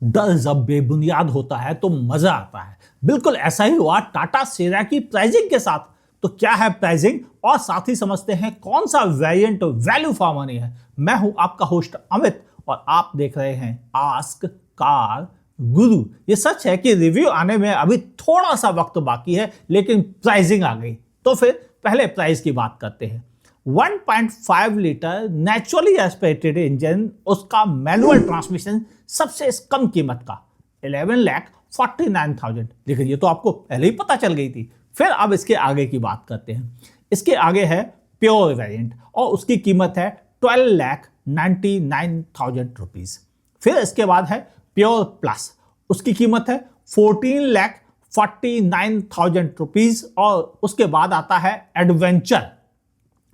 डर जब बेबुनियाद होता है तो मजा आता है। बिल्कुल ऐसा ही हुआ टाटा सेरा की प्राइसिंग के साथ। तो क्या है प्राइसिंग और साथ ही समझते हैं कौन सा वेरिएंट वैल्यू फॉर मनी है। मैं हूं आपका होस्ट अमित और आप देख रहे हैं आस्क कार गुरु। ये सच है कि रिव्यू आने में अभी थोड़ा सा वक्त बाकी है, लेकिन प्राइसिंग आ गई। तो फिर पहले प्राइस की बात करते हैं। 1.5 लीटर नेचुरली एस्पिरेटेड इंजन, उसका मैनुअल ट्रांसमिशन सबसे कम कीमत का 11,49,000। लेकिन ये तो आपको पहले ही पता चल गई थी। फिर अब इसके आगे की बात करते हैं। इसके आगे है प्योर वेरिएंट और उसकी कीमत है 12,99,000 रुपीज। फिर इसके बाद है प्योर प्लस, उसकी कीमत है 14,49,000 रुपीज। और उसके बाद आता है एडवेंचर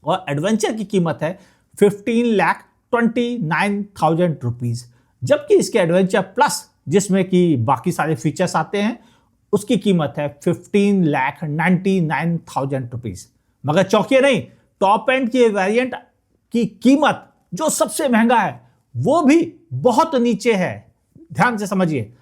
और एडवेंचर की कीमत है 15,29,000 रुपीज। जबकि इसके एडवेंचर प्लस, जिसमें कि बाकी सारे फीचर्स आते हैं, उसकी कीमत है 15,99,000 रुपीज। मगर चौंकिए नहीं, टॉप एंड के वेरिएंट की कीमत जो सबसे महंगा है वो भी बहुत नीचे है। ध्यान से समझिए।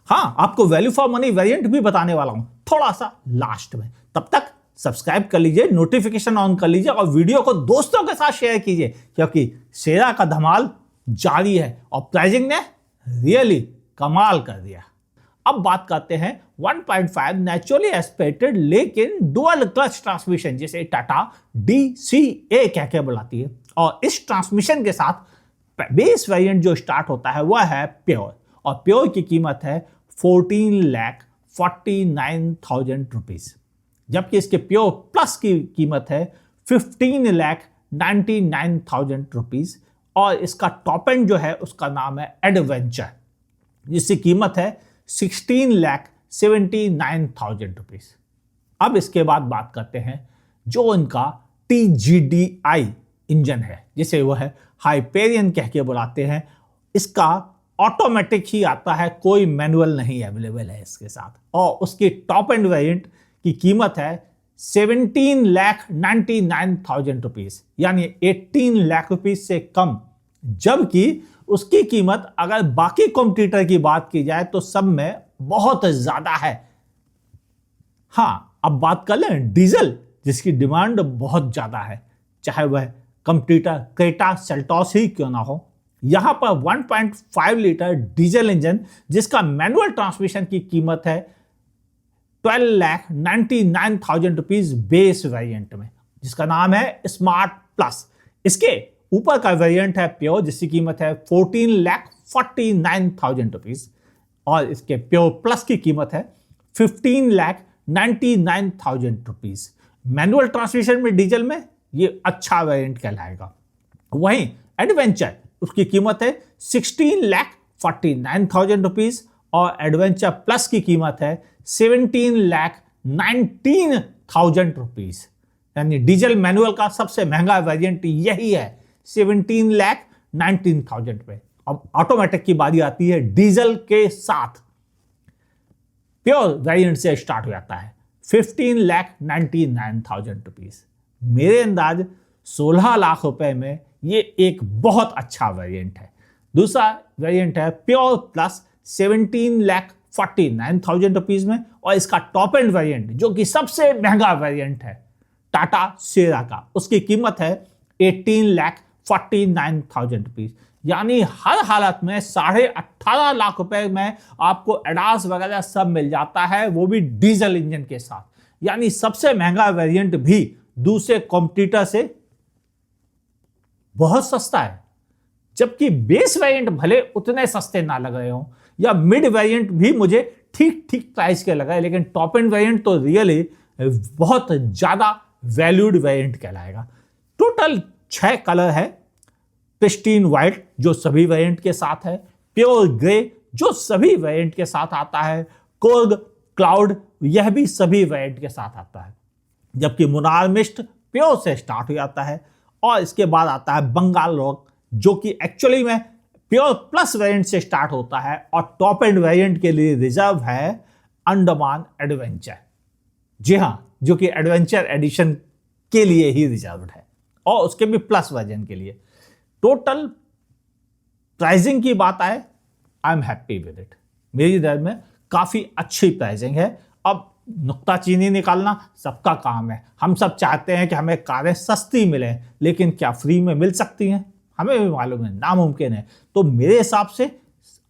हाँ, आपको वैल्यू फॉर मनी वेरिएंट भी बताने वाला हूं थोड़ा सा लास्ट में। तब तक सब्सक्राइब कर लीजिए, नोटिफिकेशन ऑन कर लीजिए और वीडियो को दोस्तों के साथ शेयर कीजिए, क्योंकि सेरा का धमाल जारी है और प्राइसिंग ने रियली कमाल कर दिया। अब बात करते हैं 1.5 नेचुरली एस्पिरेटेड लेकिन डुअल क्लच ट्रांसमिशन, जिसे टाटा DCA कह के बुलाती है। और इस ट्रांसमिशन के साथ बेस वेरिएंट जो स्टार्ट होता है वह है प्योर, और प्योर की कीमत है 14,49,000 रुपीज। जबकि इसके प्योर प्लस की कीमत है 15,99,000 रुपीज। और इसका टॉप एंड जो है उसका नाम है एडवेंचर, जिसकी कीमत है 16,79,000 रुपीज। अब इसके बाद बात करते हैं जो इनका TGDI इंजन है, जिसे वो है हाइपेरियन कह के बुलाते हैं। इसका ऑटोमेटिक ही आता है, कोई मैनुअल नहीं अवेलेबल है इसके साथ। और उसकी टॉप एंड वेरिएंट की कीमत है 17,99,000 रुपीज, यानी 18 लाख रुपीज से कम। जबकि उसकी कीमत अगर बाकी कॉम्पिटिटर की बात की जाए तो सब में बहुत ज्यादा है। हाँ, अब बात कर लें डीजल, जिसकी डिमांड बहुत ज्यादा है, चाहे वह कॉम्पिटिटर क्रेटा सेल्टॉस ही क्यों ना हो। यहां पर 1.5 लीटर डीजल इंजन, जिसका मैनुअल ट्रांसमिशन की कीमत है 12,99,000 रुपीज बेस वेरिएंट में, जिसका नाम है स्मार्ट प्लस। इसके ऊपर का वेरिएंट है प्योर, जिसकी कीमत है 14,49,000 रुपीज। और इसके प्योर प्लस की कीमत है 15,99,000 रुपीज। मैनुअल ट्रांसमिशन में डीजल में ये अच्छा वेरिएंट कहलाएगा। वहीं एडवेंचर, उसकी कीमत है 16,49,000 रुपीज और एडवेंचर प्लस की कीमत है 17,19,000 रुपीज। यानी डीजल मैनुअल का सबसे महंगा वेरिएंट यही है, 17,19,000 पे। अब ऑटोमेटिक की बारी आती है। डीजल के साथ प्योर वेरिएंट से स्टार्ट हो जाता है 15,99,000 रुपीज। मेरे अंदाज 16 लाख रुपए में ये एक बहुत अच्छा वेरिएंट है। दूसरा वेरिएंट है प्योर प्लस 17,49,000 रुपीज में। और इसका टॉप एंड वेरिएंट, जो कि सबसे महंगा वेरिएंट है टाटा सेरा का, उसकी कीमत है 18,49,000 रुपीज। यानी हर हालत में 18.5 लाख रुपए में आपको एडास वगैरह सब मिल जाता है, वो भी डीजल इंजन के साथ। यानी सबसे महंगा वेरिएंट भी दूसरे कॉम्पिटिटर से बहुत सस्ता है। जबकि बेस वेरिएंट भले उतने सस्ते ना लग रहे हो, या मिड वेरिएंट भी मुझे ठीक ठीक प्राइस के लगा है, लेकिन टॉप एंड वेरिएंट तो रियली बहुत ज्यादा वैल्यूड वेरिएंट कहलाएगा। टोटल 6 कलर है। प्रिस्टीन व्हाइट, जो सभी वेरिएंट के साथ है। प्योर ग्रे, जो सभी वेरिएंट के साथ आता है। कोर्ग क्लाउड, यह भी सभी वेरिएंट के साथ आता है। जबकि मुनार मिस्ट प्योर से स्टार्ट हो जाता है। और इसके बाद आता है बंगाल रॉक, जो कि एक्चुअली में प्योर प्लस वेरिएंट से स्टार्ट होता है और टॉप एंड वेरिएंट के लिए रिजर्व है अंडमान एडवेंचर। जी हां, जो कि एडवेंचर एडिशन के लिए ही रिजर्व्ड है और उसके भी प्लस वर्जन के लिए। टोटल प्राइसिंग की बात आए I am happy with it. मेरी नज़र में काफ़ी अच्छी प्राइसिंग है। अब नुक्ताचीनी निकालना सबका काम है। हम सब चाहते हैं कि हमें कारें सस्ती मिलें, लेकिन क्या फ्री में मिल सकती हैं? हमें भी मालूम है नामुमकिन है। तो मेरे हिसाब से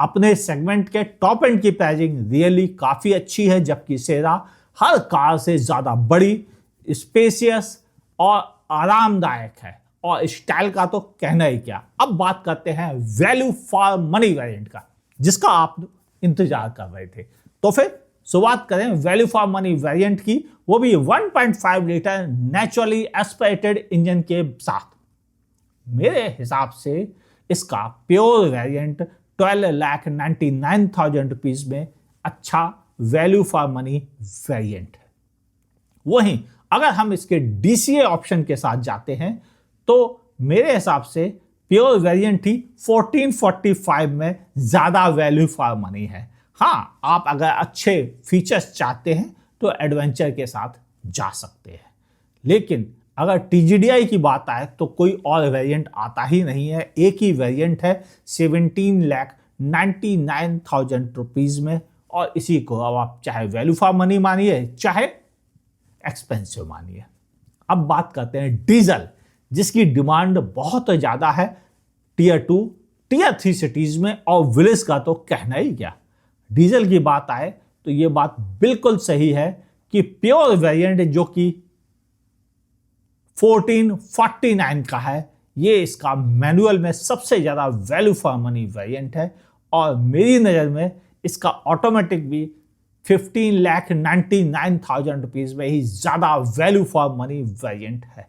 अपने सेगमेंट के टॉप एंड की प्राइसिंग रियली काफ़ी अच्छी है, जबकि सेरा हर कार से ज़्यादा बड़ी, स्पेशियस और आरामदायक है, और स्टाइल का तो कहना ही क्या। अब बात करते हैं वैल्यू फॉर मनी वेरिएंट का, जिसका आप इंतजार कर रहे थे। तो फिर शुरुआत करें वैल्यू फॉर मनी वेरिएंट की, वो भी 1.5 लीटर नेचुरली एस्पिरेटेड इंजन के साथ। मेरे हिसाब से इसका प्योर वेरिएंट 12,99,000 रुपीज में अच्छा वैल्यू फॉर मनी वेरिएंट है। वहीं अगर हम इसके DCA ऑप्शन के साथ जाते हैं तो मेरे हिसाब से प्योर वेरिएंट ही 1445 में ज्यादा वैल्यू फॉर मनी है। हाँ, आप अगर अच्छे फीचर्स चाहते हैं तो एडवेंचर के साथ जा सकते हैं, लेकिन अगर TGDI की बात आए तो कोई और वेरिएंट आता ही नहीं है। एक ही वेरिएंट है 17,99,000 रुपीज में, और इसी को अब आप चाहे वैल्यू फॉर मनी मानिए चाहे एक्सपेंसिव मानिए। अब बात करते हैं डीजल, जिसकी डिमांड बहुत ज़्यादा है टियर 2 टियर 3 सिटीज में, और विलेज का तो कहना ही क्या। डीजल की बात आए तो ये बात बिल्कुल सही है कि प्योर वेरिएंट जो कि 1449 का है, ये इसका मैनुअल में सबसे ज़्यादा वैल्यू फॉर मनी वेरिएंट है, और मेरी नज़र में इसका ऑटोमेटिक भी 15,99,000 रुपीज में ही ज़्यादा वैल्यू फॉर मनी वेरिएंट है।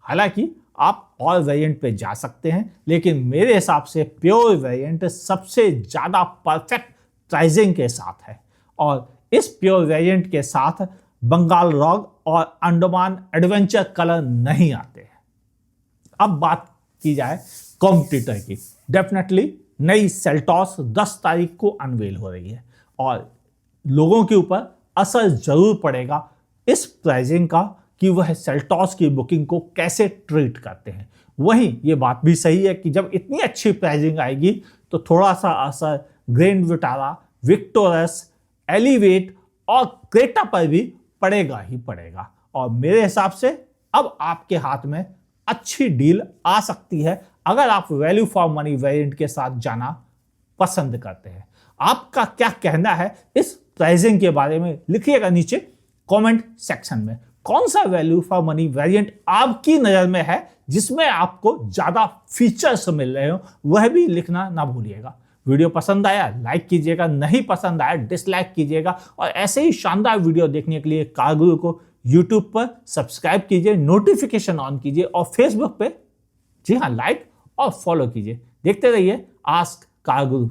हालांकि आप और वेरिएंट पे जा सकते हैं, लेकिन मेरे हिसाब से प्योर वेरिएंट सबसे ज़्यादा परफेक्ट प्राइसिंग के साथ है, और इस प्योर वेरिएंट के साथ बंगाल रॉक और अंडमान एडवेंचर कलर नहीं आते हैं। अब बात की जाए कॉम्पिटिटर की, डेफिनेटली नई सेल्टॉस 10 तारीख को अनवेल हो रही है, और लोगों के ऊपर असर जरूर पड़ेगा इस प्राइसिंग का कि वह सेल्टॉस की बुकिंग को कैसे ट्रीट करते हैं। वहीं ये बात भी सही है कि जब इतनी अच्छी प्राइसिंग आएगी तो थोड़ा सा असर ग्रैंड विटारा, विक्टोरस, एलिवेट और क्रेटा पर भी पड़ेगा ही पड़ेगा। और मेरे हिसाब से अब आपके हाथ में अच्छी डील आ सकती है अगर आप वैल्यू फॉर मनी वेरिएंट के साथ जाना पसंद करते हैं। आपका क्या कहना है इस प्राइसिंग के बारे में लिखिएगा नीचे कमेंट सेक्शन में। कौन सा वैल्यू फॉर मनी वेरिएंट आपकी नजर में है जिसमें आपको ज्यादा फीचर्स मिल रहे हो, वह भी लिखना ना भूलिएगा। वीडियो पसंद आया लाइक कीजिएगा, नहीं पसंद आया डिसलाइक कीजिएगा, और ऐसे ही शानदार वीडियो देखने के लिए कार गुरु को यूट्यूब पर सब्सक्राइब कीजिए, नोटिफिकेशन ऑन कीजिए, और फेसबुक पे जी हाँ लाइक और फॉलो कीजिए। देखते रहिए आस्क कार गुरु।